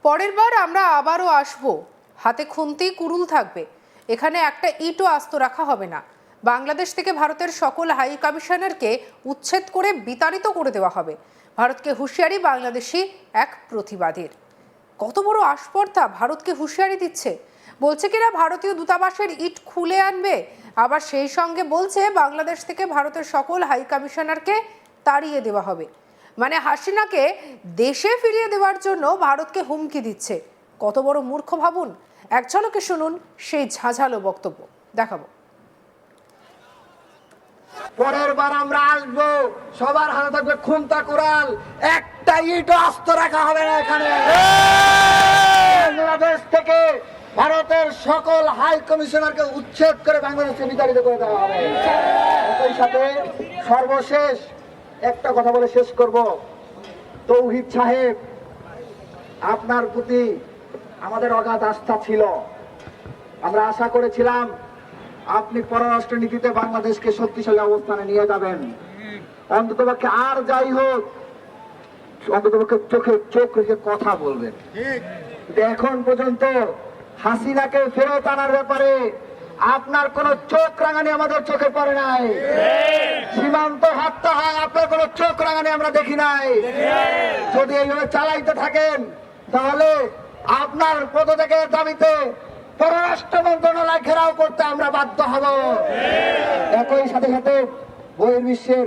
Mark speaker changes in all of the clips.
Speaker 1: পরের বার আমরা আবারও আসব, হাতে খুন্তি কুড়ুল থাকবে, এখানে একটা ইটও আস্ত রাখা হবে না। বাংলাদেশ থেকে ভারতের সকল হাই কমিশনারকে উচ্ছেদ করে বিতাড়িত করে দেওয়া হবে। ভারতকে হুঁশিয়ারি বাংলাদেশি এক প্রতিবাদীর। কত বড় আস্পর্ধা, ভারতকে হুঁশিয়ারি দিচ্ছে, বলছে কিনা ভারতীয় দূতাবাসের ইট খুলে আনবে, আবার সেই সঙ্গে বলছে বাংলাদেশ থেকে ভারতের সকল হাই কমিশনারকে তাড়িয়ে দেওয়া হবে। মানে হাসিনাকে দেশে ফিরিয়ে দেওয়ার জন্য ভারতকে হুমকি দিচ্ছে। কত বড় মূর্খ ভাবুন। এক ঝলকে শুনুন সেই ঝাঁঝালো বক্তব্য, দেখাবো।
Speaker 2: পরের বার আমরা আসবো, সবার হাতে থাকবে খুন্তা কুড়াল, একটা ইটও আস্ত রাখা হবে না এখানে। বাংলাদেশ থেকে ভারতের সকল হাই কমিশনারকে উচ্ছেদ করে বাংলাদেশে বিতাড়িত করে দেওয়া হবে। একই সাথে সর্বশেষ একটা কথা বলে শেষ করব। তৌহিদ সাহেব, আপনার প্রতি আমাদের অগাধ আস্থা ছিল। আমরা আশা করেছিলাম আপনি পররাষ্ট্র নীতিতে বাংলাদেশকে শক্তিশালী অবস্থানে নিয়ে যাবেন। অন্ততপক্ষে আর যাই হোক, অন্ততপক্ষে চোখে চোখ রেখে কথা বলবেন। এখন পর্যন্ত হাসিনাকে ফেরত আনার ব্যাপারে আপনার কোন চোখ রাঙানি আমাদের চোখে পড়ে নাই। সীমান্ত হত্যা হয়, আপনার কোন চোখ রাঙানি আমরা দেখি নাই। যদি এইভাবে চালাইতে থাকেন তাহলে আপনার পদত্যাগের দাবিতে পররাষ্ট্র মন্ত্রণালয় ঘেরাও করতে আমরা বাধ্য হব। একই সাথে সাথে বহির্বিশ্বের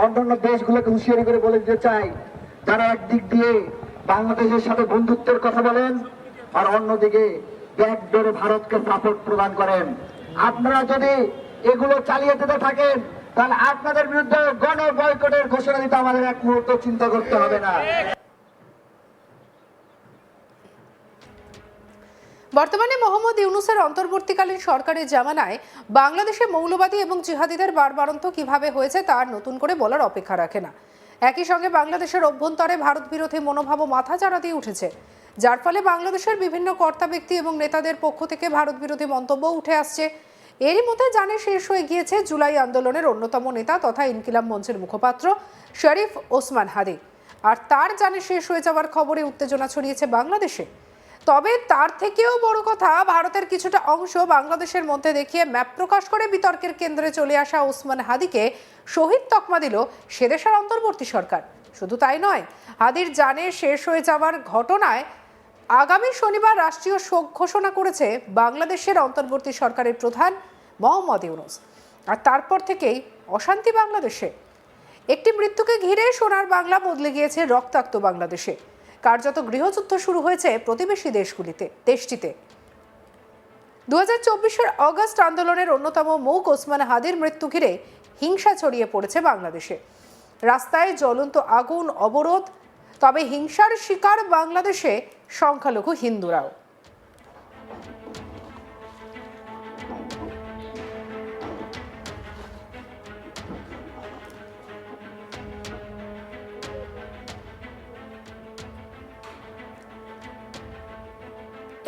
Speaker 2: অন্যান্য দেশগুলোকে হুঁশিয়ারি করে বলে দিতে চাই, যারা একদিক দিয়ে বাংলাদেশের সাথে বন্ধুত্বের কথা বলেন আর অন্যদিকে ব্যাকডোরে ভারতকে সাপোর্ট প্রদান করেন, আপনারা যদি এগুলো চালিয়ে যেতে থাকেন তাহলে আপনাদের বিরুদ্ধে গণ বয়কটের ঘোষণা দিতে আমাদের এক মুহূর্ত চিন্তা করতে হবে না।
Speaker 1: বর্তমানে মোহাম্মদ ইউনূসের অন্তর্বর্তীকালীন সরকারের জামানায় বাংলাদেশে মৌলবাদী এবং জিহাদিদের বাড়বাড়ন্ত কিভাবে হয়েছে তার নতুন করে বলার অপেক্ষা রাখে না। একই সঙ্গে বাংলাদেশের অভ্যন্তরে ভারত বিরোধী মনোভাবও মাথা চাড়া দিয়ে উঠেছে, যার ফলে বাংলাদেশের বিভিন্ন কর্তা ব্যক্তি এবং নেতাদের পক্ষ থেকে ভারত বিরোধী মন্তব্য উঠে আসছে। এরই মধ্যে জানে শেষ হয়ে গিয়েছে জুলাই আন্দোলনের অন্যতম নেতা তথা ইনকিলাব মঞ্চের মুখপাত্র শরীফ ওসমান হাদি, আর তার জানে শেষ হয়ে যাওয়ার খবরে উত্তেজনা ছড়িয়েছে বাংলাদেশে। তবে তার থেকেও বড় কথা, ভারতের কিছুটা অংশ বাংলাদেশের মধ্যে দেখিয়ে ম্যাপ প্রকাশ করে বিতর্কের কেন্দ্রে চলে আসা ওসমান হাদিকে শহীদ তকমা দিল সেদেশের অন্তর্বর্তী সরকার। শুধু তাই নয়, হাদির জানে শেষ হয়ে যাওয়ার ঘটনায় আগামী শনিবার রাষ্ট্রীয় শোক ঘোষণা করেছে বাংলাদেশের অন্তর্বর্তী সরকারের প্রধান মোহাম্মদ ইউনূস। আর তারপর থেকেই অশান্তি বাংলাদেশে। একটি মৃত্যুকে ঘিরে সোনার বাংলা বদলে গিয়েছে রক্তাক্ত বাংলাদেশে। কার্যত গৃহযুদ্ধ শুরু হয়েছে প্রতিবেশী দেশটিতে। 2024-এর অগস্ট আন্দোলনের অন্যতম মুখ ওসমান হাদির মৃত্যু ঘিরে হিংসা ছড়িয়ে পড়েছে বাংলাদেশে। রাস্তায় জ্বলন্ত আগুন, অবরোধ। তবে হিংসার শিকার বাংলাদেশে সংখ্যালঘু হিন্দুরাও।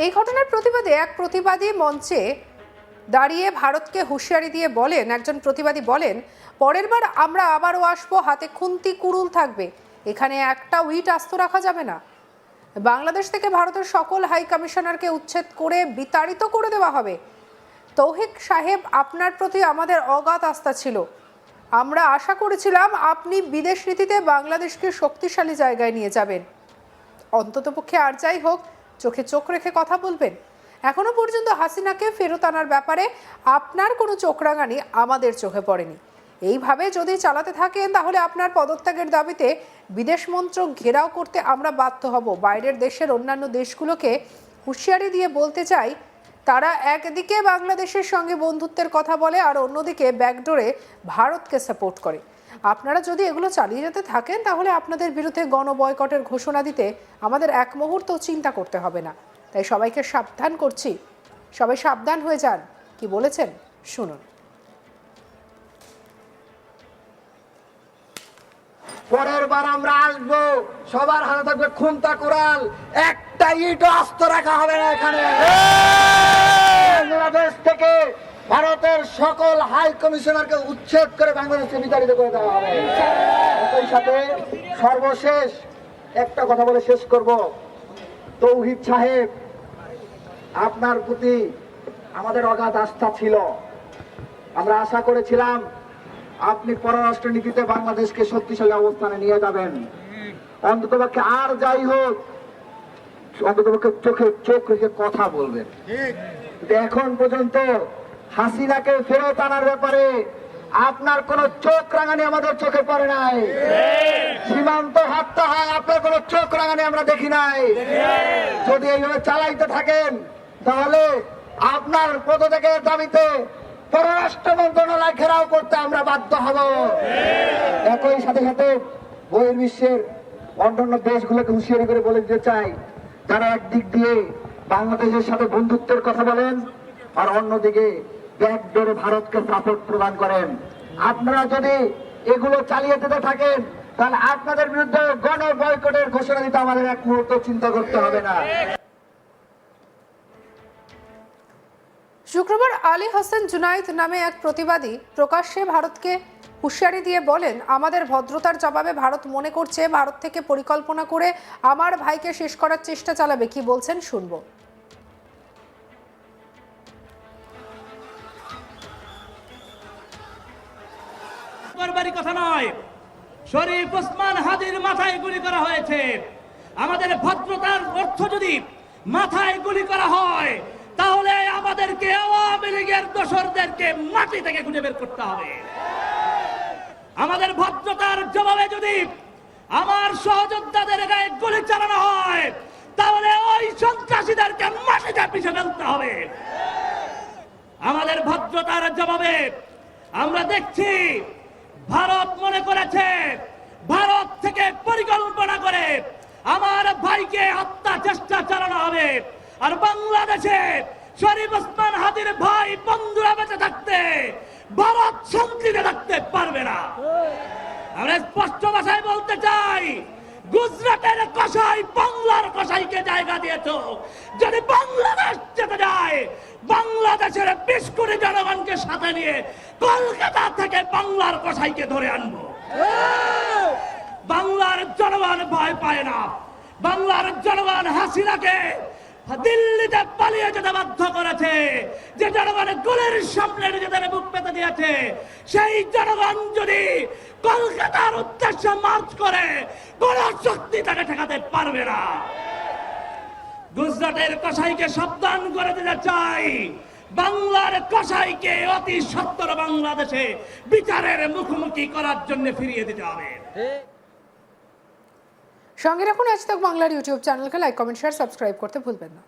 Speaker 1: এই ঘটনার প্রতিবাদে এক প্রতিবাদী মঞ্চে দাঁড়িয়ে ভারতকে হুঁশিয়ারি দিয়ে বলেন, একজন প্রতিবাদী বলেন, পরের বার আমরা আবারও আসবো, হাতে খুন্তি কুড়ুল থাকবে, এখানে একটা ইট আস্ত রাখা যাবে না। বাংলাদেশ থেকে ভারতের সকল হাই কমিশনারকে উচ্ছেদ করে বিতাড়িত করে দেওয়া হবে। তৌহিদ সাহেব, আপনার প্রতি আমাদের অগাধ আস্থা ছিল। আমরা আশা করেছিলাম আপনি বিদেশ নীতিতে বাংলাদেশকে শক্তিশালী জায়গায় নিয়ে যাবেন। অন্ততপক্ষে আর যাই হোক, চোখে চোখ রেখে কথা বলবেন। এখনো পর্যন্ত হাসিনাকে ফেরত আনার ব্যাপারে আপনার কোনো চোখ রাঙানি আমাদের চোখে পড়েনি। এইভাবে যদি চালাতে থাকেন তাহলে আপনার পদত্যাগের দাবিতে বিদেশ মন্ত্রক ঘেরাও করতে আমরা বাধ্য হব। বাইরের দেশের অন্যান্য দেশগুলোকে হুঁশিয়ারি দিয়ে বলতে চাই, তারা একদিকে বাংলাদেশের সঙ্গে বন্ধুত্বের কথা বলে আর অন্যদিকে ব্যাকডোরে ভারতকে সাপোর্ট করে। আপনারা যদি এগুলো চালিয়ে যেতে থাকেন তাহলে আপনাদের বিরুদ্ধে গণ বয়কটের ঘোষণা দিতে আমাদের এক মুহূর্তও চিন্তা করতে হবে না। তাই সবাইকে সাবধান করছি, সবাই সাবধান হয়ে যান। কি বলেছেন শুনুন।
Speaker 2: পরের বার আমরা আসবো, সবার হাতে থাকবে খুন্তা কুড়াল, একটা ইটও আস্ত রাখা হবে না এখানে। বাংলাদেশ থেকে ভারতের সকল হাই কমিশনারকে উচ্ছেদ করে বাংলাদেশে বিতাড়িত করে দেওয়া হবে। একই সাথে সর্বশেষ একটা কথা বলে শেষ করব। তৌহিদ সাহেব, আপনার প্রতি আমাদের অগাধ আস্থা ছিল। আমরা আশা করেছিলাম আপনি পররাষ্ট্র নীতিতে বাংলাদেশকে শক্তিশালী অবস্থানে নিয়ে যাবেন। অন্ততপক্ষে আর যাই হোক, অন্ততপক্ষে চোখে চোখ রেখে কথা বলবেন। কিন্তু এখন পর্যন্ত হাসিনাকে ফেরত আনার ব্যাপারে আপনার কোন চোখ রাঙানি আমাদের চোখে পড়ে নাই। সীমান্ত হত্যা হয়, আপনার কোন চোখ রাঙানি আমরা দেখি নাই। যদি এইভাবে চালাইতে থাকেন তাহলে আপনার পদত্যাগের দাবিতে পররাষ্ট্র মন্ত্রণালয় ঘেরাও করতে আমরা বাধ্য হব। একই সাথে সাথে বহির্বিশ্বের অন্যান্য দেশগুলোকে হুঁশিয়ারি করে বলে দিতে চাই, যারা একদিক দিয়ে বাংলাদেশের সাথে বন্ধুত্বের কথা বলেন আর অন্যদিকে ব্যাকডোরে ভারতকে সাপোর্ট প্রদান করেন, আপনারা যদি এগুলো চালিয়ে যেতে থাকেন তাহলে আপনাদের বিরুদ্ধে গণ বয়কটের ঘোষণা দিতে আমাদের এক মুহূর্ত চিন্তা করতে হবে না।
Speaker 1: শুক্রবার আলী হাসান জুনাইদ নামে এক প্রতিবাদী প্রকাশ্যে ভারতকে হুঁশিয়ারি দিয়ে বলেন, আমাদের ভদ্রতার জবাবে ভারত মনে করছে ভারত থেকে পরিকল্পনা করে আমার ভাইকে শেষ করার চেষ্টা চালাবে। কি বলছেন শুনবো।
Speaker 3: কথা নয়, শরীফ ওসমান হাদির মাথায় গুলি করা হয়েছে। আমাদের ভদ্রতার অর্থ যদি মাথায় গুলি করা হয় তাহলে আমাদেরকে আওয়ামী লীগের দোসরদেরকে মাটি থেকে খুঁজে বের করতে হবে। আমাদের ভদ্রতার জবাবে যদি আমার সহযোদ্ধাদের গায়ে গুলি চালানো হয় তাহলে ওই সন্ত্রাসীদেরকে মাটিতে পিষে ফেলতে হবে। আমাদের ভদ্রতার জবাবে আমরা দেখছি ভারত মনে করেছে ভারত থেকে পরিকল্পনা করে আমার ভাইকে হত্যা চেষ্টা চালানো হবে। আর বাংলাদেশে শরীফ ওসমান হাদির ভাই বন্ধুরা বেঁচে থাকতে ভারত শান্তিতে থাকতে পারবে না। আমরা স্পষ্ট ভাষায় বলতে চাই, গুজরাটের কসাই বাংলার কসাইকে জায়গা দিয়েছ। যদি বাংলাদেশ যেতে যায় বাংলাদেশের 20 কোটি জনগণকে সাথে নিয়ে কলকাতা থেকে বাংলার কসাইকে ধরে আনবো। বাংলার জনগণ ভয় পায় না। বাংলার জনগণ হাসিনাকে দিল্লিতে পালিয়ে যেতে বাধ্য করেছে। যে জনগণ গুলির সামনে নিজেদের বুক পেতে দিয়েছে সেই জনগণ যদি কলকাতার উদ্দেশ্যে মার্চ করে কোন শক্তি তাকে ঠেকাতে পারবে না। গুজরাটের কসাইকে সাবধান করে দিতে চাই, বাংলার কসাইকে অতি সত্বর বাংলাদেশে বিচারের মুখোমুখি করার জন্য ফিরিয়ে দিতে হবে।
Speaker 1: সঙ্গে রাখুন আজ তাক বাংলার ইউটিউব চ্যানেলকে লাইক, কমেন্ট, শেয়ার, সাবস্ক্রাইব করতে ভুলবেন না।